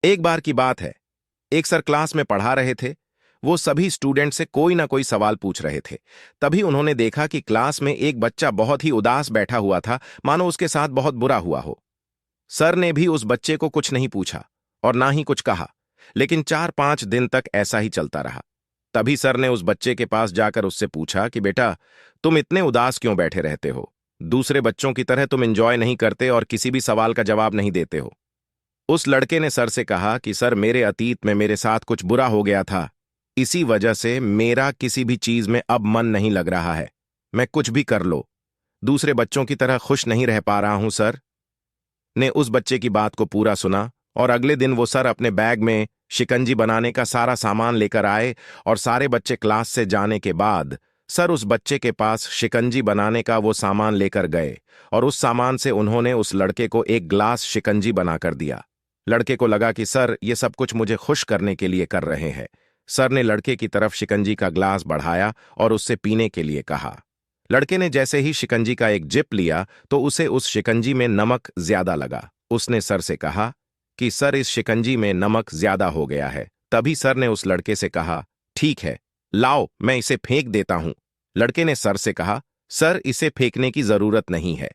एक बार की बात है। एक सर क्लास में पढ़ा रहे थे। वो सभी स्टूडेंट से कोई ना कोई सवाल पूछ रहे थे। तभी उन्होंने देखा कि क्लास में एक बच्चा बहुत ही उदास बैठा हुआ था, मानो उसके साथ बहुत बुरा हुआ हो। सर ने भी उस बच्चे को कुछ नहीं पूछा और ना ही कुछ कहा, लेकिन 4-5 दिन तक ऐसा ही चलता रहा। तभी सर ने उस बच्चे के पास जाकर उससे पूछा कि बेटा, तुम इतने उदास क्यों बैठे रहते हो? दूसरे बच्चों की तरह तुम एंजॉय नहीं करते और किसी भी सवाल का जवाब नहीं देते हो। उस लड़के ने सर से कहा कि सर, मेरे अतीत में मेरे साथ कुछ बुरा हो गया था। इसी वजह से मेरा किसी भी चीज में अब मन नहीं लग रहा है। मैं कुछ भी कर लो, दूसरे बच्चों की तरह खुश नहीं रह पा रहा हूं। सर ने उस बच्चे की बात को पूरा सुना और अगले दिन वो सर अपने बैग में शिकंजी बनाने का सारा सामान लेकर आए और सारे बच्चे क्लास से जाने के बाद सर उस बच्चे के पास शिकंजी बनाने का वो सामान लेकर गए और उस सामान से उन्होंने उस लड़के को एक ग्लास शिकंजी बनाकर दिया। लड़के को लगा कि सर ये सब कुछ मुझे खुश करने के लिए कर रहे हैं। सर ने लड़के की तरफ शिकंजी का ग्लास बढ़ाया और उससे पीने के लिए कहा। लड़के ने जैसे ही शिकंजी का एक जिप लिया तो उसे उस शिकंजी में नमक ज्यादा लगा। उसने सर से कहा कि सर, इस शिकंजी में नमक ज्यादा हो गया है। तभी सर ने उस लड़के से कहा, ठीक है, लाओ मैं इसे फेंक देता हूं। लड़के ने सर से कहा, सर इसे फेंकने की जरूरत नहीं है।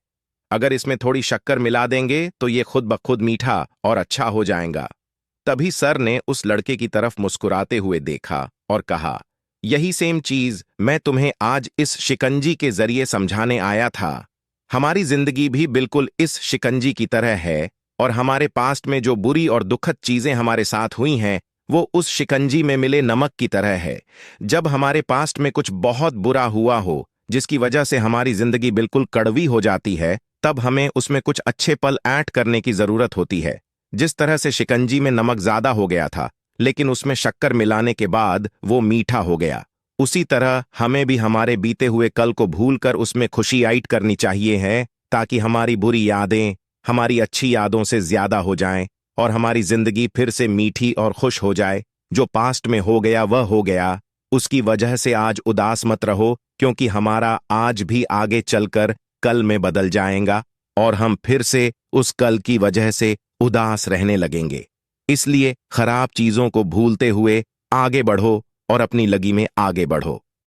अगर इसमें थोड़ी शक्कर मिला देंगे तो ये खुद ब खुद मीठा और अच्छा हो जाएगा। तभी सर ने उस लड़के की तरफ मुस्कुराते हुए देखा और कहा, यही सेम चीज मैं तुम्हें आज इस शिकंजी के जरिए समझाने आया था। हमारी जिंदगी भी बिल्कुल इस शिकंजी की तरह है और हमारे पास्ट में जो बुरी और दुखद चीजें हमारे साथ हुई हैं वो उस शिकंजी में मिले नमक की तरह है। जब हमारे पास्ट में कुछ बहुत बुरा हुआ हो जिसकी वजह से हमारी जिंदगी बिल्कुल कड़वी हो जाती है, तब हमें उसमें कुछ अच्छे पल ऐड करने की जरूरत होती है। जिस तरह से शिकंजी में नमक ज्यादा हो गया था लेकिन उसमें शक्कर मिलाने के बाद वो मीठा हो गया, उसी तरह हमें भी हमारे बीते हुए कल को भूलकर उसमें खुशी ऐड करनी चाहिए है, ताकि हमारी बुरी यादें हमारी अच्छी यादों से ज्यादा हो जाएं और हमारी जिंदगी फिर से मीठी और खुश हो जाए। जो पास्ट में हो गया वह हो गया, उसकी वजह से आज उदास मत रहो, क्योंकि हमारा आज भी आगे चलकर कल में बदल जाएगा और हम फिर से उस कल की वजह से उदास रहने लगेंगे। इसलिए खराब चीजों को भूलते हुए आगे बढ़ो और अपनी लगी में आगे बढ़ो।